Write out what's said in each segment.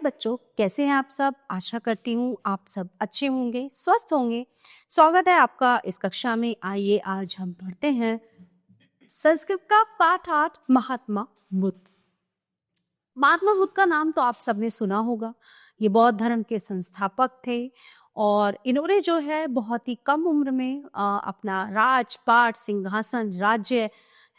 बच्चों, कैसे हैं आप सब? आशा करती हूँ आप सब अच्छे होंगे, स्वस्थ होंगे। स्वागत है आपका इस कक्षा में। आइए आज हम पढ़ते हैं संस्कृत का पाठ 8 महात्मा बुद्ध। महात्मा बुद्ध का नाम तो आप सबने सुना होगा। ये बौद्ध धर्म के संस्थापक थे और इन्होंने जो है बहुत ही कम उम्र में अपना राजपाट, सिंहासन, राज्य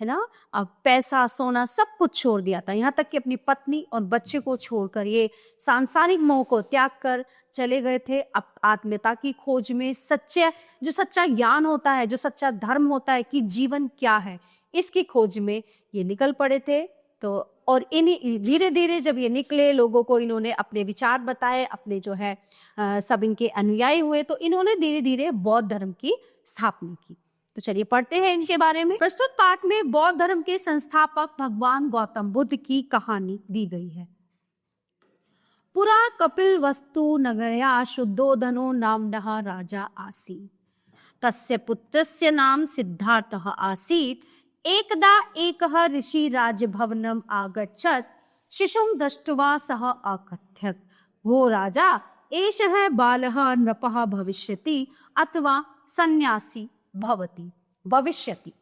है ना, अब पैसा, सोना सब कुछ छोड़ दिया था। यहाँ तक कि अपनी पत्नी और बच्चे को छोड़कर ये सांसारिक मोह को त्याग कर चले गए थे अब आत्मीयता की खोज में। जो सच्चा ज्ञान होता है, जो सच्चा धर्म होता है कि जीवन क्या है, इसकी खोज में ये निकल पड़े थे। तो और इन्हीं धीरे धीरे जब ये निकले, लोगों को इन्होंने अपने विचार बताए, अपने जो है सब इनके अनुयायी हुए, तो इन्होंने धीरे धीरे बौद्ध धर्म की स्थापना की। तो चलिए पढ़ते हैं इनके बारे में। प्रस्तुत पाठ में बौद्ध धर्म के संस्थापक भगवान गौतम बुद्ध की कहानी दी गई है। पुरा कपिलवस्तु नगरया शुद्धोधनो नाम्नः राजा आसीत्। तस्य पुत्रस्य नाम सिद्धार्थः आसीत्। एकदा एकः ऋषि राजभवनम् आगच्छत्। शिशुं दृष्ट्वा सः अकथयत्, भो राजा, एषः बालः नृपः भविष्यति अथवा सन्यासी भविष्यति।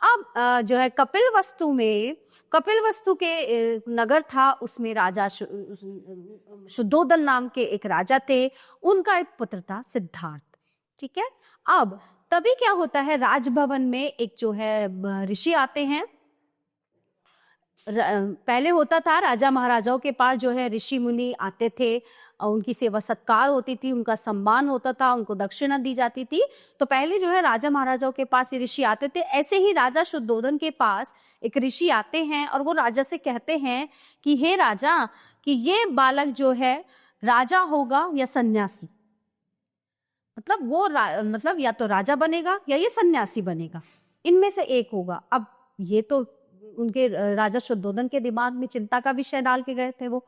अब जो है कपिलवस्तु के नगर था, उसमें राजा शुद्धोधन नाम के एक राजा थे। उनका एक पुत्र था सिद्धार्थ। ठीक है। अब तभी क्या होता है, राजभवन में एक जो है ऋषि आते हैं। पहले होता था राजा महाराजाओं के पास जो है ऋषि मुनि आते थे, उनकी सेवा सत्कार होती थी, उनका सम्मान होता था, उनको दक्षिणा दी जाती थी। तो पहले जो है राजा महाराजाओं के पास ये ऋषि आते थे। ऐसे ही राजा शुद्धोधन के पास एक ऋषि आते हैं और वो राजा से कहते हैं कि हे राजा, कि ये बालक जो है राजा होगा या सन्यासी, मतलब वो मतलब या तो राजा बनेगा या ये सन्यासी बनेगा, इनमें से एक होगा। अब ये तो उनके राजा शुद्धोधन के दिमाग में चिंता का विषय डाल के गए थे वो,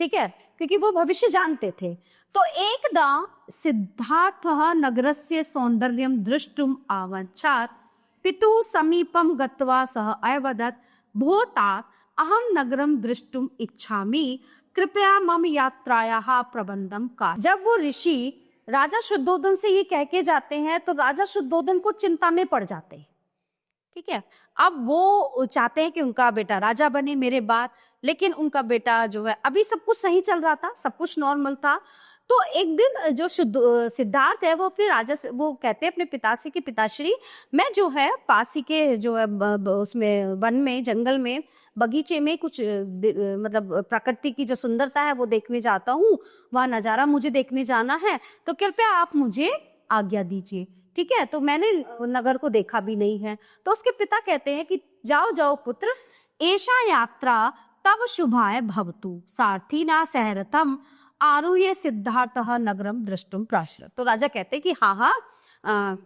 ठीक है, क्योंकि वो भविष्य जानते थे। तो एकदा सिद्धार्थः नगरस्य सौंदर्यं द्रष्टुम् आगच्छत्। पितुः समीपं गत्वा सः अवदत्, भो तात, अहं नगरं द्रष्टुम् इच्छामि, कृपया मम यात्रायाः प्रबंधं कार। जब वो ऋषि राजा शुद्धोधन से ये कह के जाते हैं तो राजा शुद्धोधन को चिंता में पड़ जाते हैं। ठीक है। अब वो चाहते हैं कि उनका बेटा राजा बने मेरे बाद, लेकिन उनका बेटा जो है, अभी सब कुछ सही चल रहा था, सब कुछ नॉर्मल था। तो एक दिन जो सिद्धार्थ है वो अपने राजा से वो कहते हैं अपने पिता से कि पिताश्री, मैं जो है पास ही के जो है उसमें वन में, जंगल में, बगीचे में कुछ मतलब प्रकृति की जो सुंदरता है वो देखने जाता हूँ, वह नज़ारा मुझे देखने जाना है, तो कृपया आप मुझे आज्ञा दीजिए। ठीक है। तो मैंने नगर को देखा भी नहीं है। तो उसके पिता कहते हैं कि जाओ जाओ पुत्र, एषा यात्रा तव शुभाय भवतु, सारथिना सहरथम आरुह्य सिद्धार्थः नगरम द्रष्टुम प्राश्रत। तो राजा कहते हैं कि हाँ,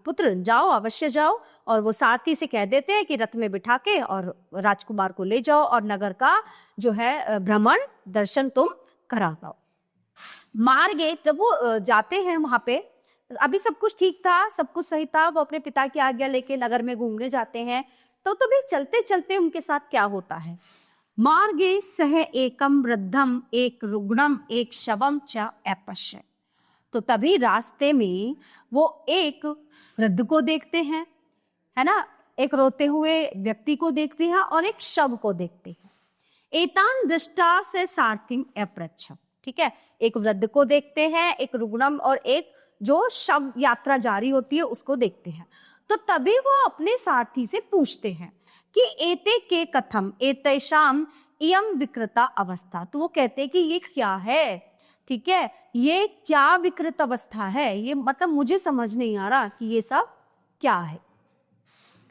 पुत्र जाओ, अवश्य जाओ। और वो सारथी से कह देते हैं कि रथ में बिठा के और राजकुमार को ले जाओ और नगर का जो है भ्रमण दर्शन तुम करा दो। मार्गे जब वो जाते हैं वहां पे, अभी सब कुछ ठीक था, सब कुछ सही था, वो अपने पिता की आज्ञा लेके नगर में घूमने जाते हैं। तो तभी चलते चलते उनके साथ क्या होता है, मार्गे सह एकम वृद्धम एक रुग्णम एक शवम च अपश्यत्। तो तभी रास्ते में वो एक वृद्ध को देखते हैं, है ना, एक रोते हुए व्यक्ति को देखते हैं और एक शव को देखते हैं। एतान दृष्टा से सारथिम अपृच्छत्। ठीक है। एक वृद्ध को देखते हैं, एक रुग्णम और एक जो शव यात्रा जारी होती है उसको देखते हैं। तो तभी वो अपने सारथी से पूछते हैं कि एते के कथम एतेषाम इयम विकृता अवस्था। तो वो कहते हैं कि ये क्या है, ठीक है, ये क्या विकृत अवस्था है, ये मतलब मुझे समझ नहीं आ रहा कि ये सब क्या है।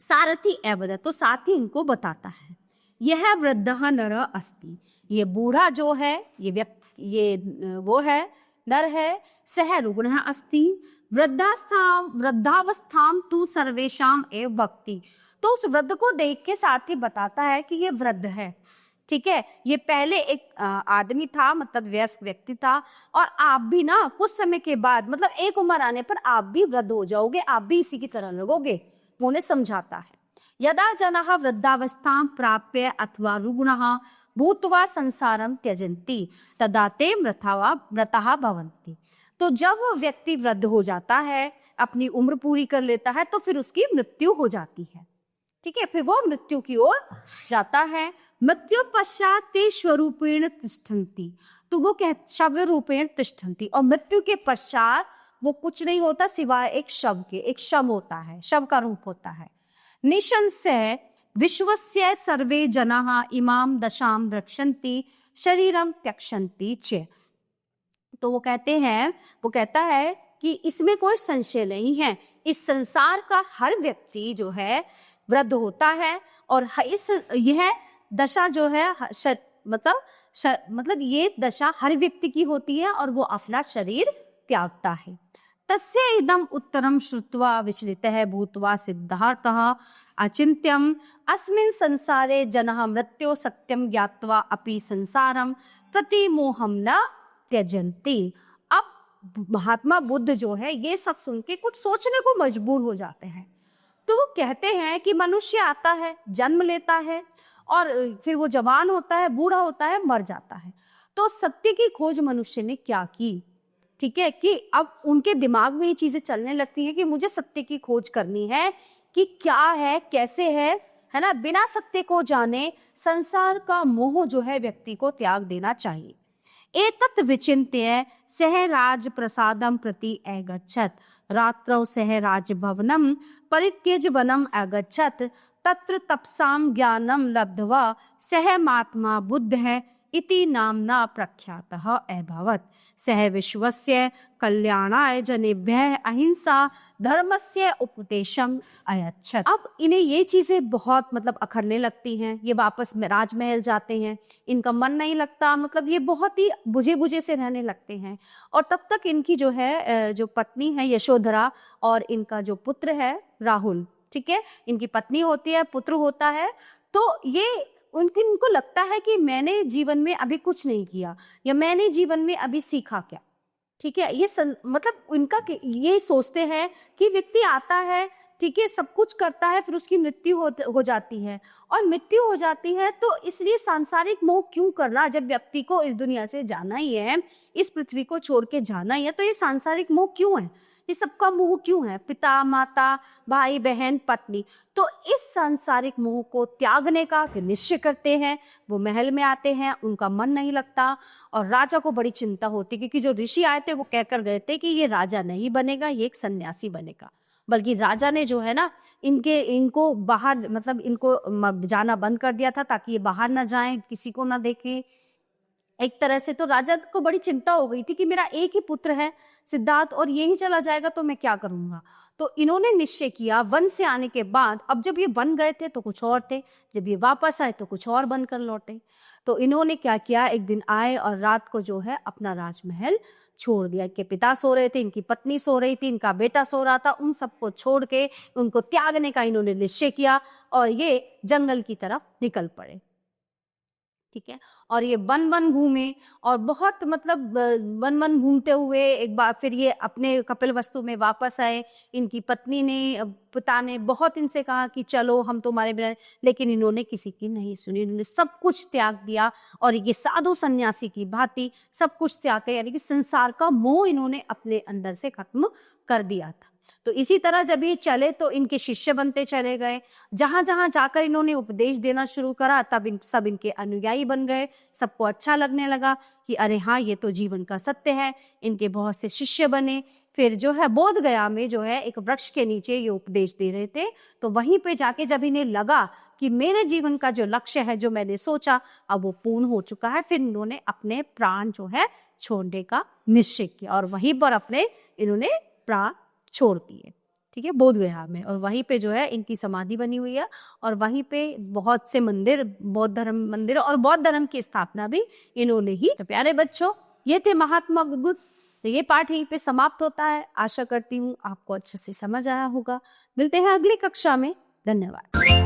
सारथी अवदत्, तो सारथी इनको बताता है, यह वृद्धः नर अस्ति, ये बूढ़ा जो है, ये व्यक्ति, ये वो है, नर है, सह रुग्णः अस्ति, वृद्धावस्थाम तु सर्वेषाम एव भक्ति। तो उस वृद्ध को देख के सारथी बताता है कि ये वृद्ध है। ठीक है। ये पहले एक आदमी था, मतलब वयस्क व्यक्ति था, और आप भी ना कुछ समय के बाद, मतलब एक उम्र आने पर आप भी वृद्ध हो जाओगे, आप भी इसी की तरह लगोगे। वो उन्हें समझाता है। यदा जनः वृद्धावस्थां प्राप्य अथवा रुग्णः भूत्वा संसारम त्यजन्ति तदा ते मृतः भवन्ति। तो जब वो व्यक्ति वृद्ध हो जाता है, अपनी उम्र पूरी कर लेता है, तो फिर उसकी मृत्यु हो जाती है। ठीक है, फिर वो मृत्यु की ओर जाता है। मृत्यु पश्चात ते स्वरूपेण तिष्ठन्ति, तो वो स्वरूपेण तिष्ठन्ति, और मृत्यु के पश्चात वो कुछ नहीं होता सिवाय एक शव के, एक शव होता है, शव का रूप होता है। निशंस्य विश्वस्य सर्वे जनाः इमाम दशाम द्रक्ष्यन्ति शरीरम त्यक्ष्यन्ति च। तो वो कहता है कि इसमें कोई संशय नहीं है, इस संसार का हर व्यक्ति जो है वृद्ध होता है, और यह दशा जो है मतलब ये दशा हर व्यक्ति की होती है, और वो अपना शरीर त्यागता है। तस्य इदम उत्तरम श्रुत्वा विचलितः भूत्वा सिद्धार्थः अचिन्त्यम् अस्मिन् संसारे जनः मृत्यो सत्यम ज्ञात्वा अपि संसारम प्रतिमोहम न त्यजन्ति। अब महात्मा बुद्ध जो है ये सब सुन के कुछ सोचने को मजबूर हो जाते हैं। तो वो कहते हैं कि मनुष्य आता है, जन्म लेता है, और फिर वो जवान होता है, बूढ़ा होता है, मर जाता है। तो सत्य की खोज मनुष्य ने क्या की? ठीक है, कि अब उनके दिमाग में ये चीजें चलने लगती हैं कि मुझे सत्य की खोज करनी है कि क्या है, कैसे है ना। बिना सत्य को जाने संसार का मोह जो है व्यक्ति को त्याग देना चाहिए। एतत् विचिन्त्य सह राज प्रसादम प्रति अगच्छत्, रात्रौ सह राजभवनं परित्यज्य वनम् अगच्छत्, तत्र तपसां ज्ञानं लब्ध्वा सह महात्मा बुद्धः इति नाम्ना प्रख्यातः अभवत्। सह विश्वस्य कल्याणाय जनेभ्यः अहिंसा धर्मस्य उपदेशम अयच्छत्। अब इन्हें ये चीजें बहुत अखरने लगती हैं। ये वापस राजमहल जाते हैं, इनका मन नहीं लगता, ये बहुत ही बुझे बुझे से रहने लगते हैं। और तब तक इनकी जो है जो पत्नी है यशोधरा, और इनका जो पुत्र है राहुल, ठीक है, इनकी पत्नी होती है, पुत्र होता है। तो ये उनको लगता है कि मैंने जीवन में अभी कुछ नहीं किया, या मैंने जीवन में अभी सीखा क्या। ठीक है, ये इनका ये सोचते हैं कि व्यक्ति आता है, ठीक है, सब कुछ करता है, फिर उसकी मृत्यु हो जाती है, और मृत्यु हो जाती है तो इसलिए सांसारिक मोह क्यों करना, जब व्यक्ति को इस दुनिया से जाना ही है, इस पृथ्वी को छोड़ के जाना ही है, तो ये सांसारिक मोह क्यों है, ये सबका मोह क्यों है, पिता माता भाई बहन पत्नी। तो इस सांसारिक मोह को त्यागने का निश्चय करते हैं। वो महल में आते हैं, उनका मन नहीं लगता, और राजा को बड़ी चिंता होती, क्योंकि जो ऋषि आए थे वो कहकर गए थे कि ये राजा नहीं बनेगा, ये एक सन्यासी बनेगा। बल्कि राजा ने जो है ना इनको बाहर इनको जाना बंद कर दिया था, ताकि ये बाहर ना जाएं, किसी को ना देखें एक तरह से। तो राजा को बड़ी चिंता हो गई थी कि मेरा एक ही पुत्र है सिद्धार्थ, और ये ही चला जाएगा तो मैं क्या करूंगा। तो इन्होंने निश्चय किया, वन से आने के बाद, अब जब ये बन गए थे तो कुछ और थे, जब ये वापस आए तो कुछ और बनकर लौटे। तो इन्होंने क्या किया, एक दिन आए और रात को जो है अपना राजमहल छोड़ दिया। इनके पिता सो रहे थे, इनकी पत्नी सो रही थी, इनका बेटा सो रहा था, उन सबको छोड़ के उनको त्यागने का इन्होंने निश्चय किया, और ये जंगल की तरफ निकल पड़े। ठीक है, और ये वन घूमे, और बहुत वन घूमते हुए एक बार फिर ये अपने कपिलवस्तु में वापस आए। इनकी पत्नी ने, पिता ने बहुत इनसे कहा कि चलो हम तुम्हारे बिना, लेकिन इन्होंने किसी की नहीं सुनी, इन्होंने सब कुछ त्याग दिया, और ये साधु सन्यासी की भांति सब कुछ त्याग कर, यानी कि संसार का मोह इन्होंने अपने अंदर से खत्म कर दिया था। तो इसी तरह जब ये चले तो इनके शिष्य बनते चले गए, जहां जहां जाकर इन्होंने उपदेश देना शुरू करा, तब सब इनके अनुयायी बन गए। सबको अच्छा लगने लगा कि अरे हाँ, ये तो जीवन का सत्य है। इनके बहुत से शिष्य बने। फिर जो है बोध गया में जो है एक वृक्ष के नीचे ये उपदेश दे रहे थे, तो वहीं पे जाके जब इन्हें लगा कि मेरे जीवन का जो लक्ष्य है, जो मैंने सोचा, अब वो पूर्ण हो चुका है, फिर इन्होंने अपने प्राण जो है छोड़ने का निश्चय किया, और वहीं पर अपने इन्होंने प्राण छोड़ दिए। ठीक है, बोध गया में, और वहीं पे जो है इनकी समाधि बनी हुई है, और वहीं पे बहुत से मंदिर, बौद्ध धर्म मंदिर और बौद्ध धर्म की स्थापना भी इन्होंने ही। तो प्यारे बच्चों, ये थे महात्मा बुद्ध। तो ये पाठ यहीं पे समाप्त होता है। आशा करती हूँ आपको अच्छे से समझ आया होगा। मिलते हैं अगली कक्षा में। धन्यवाद।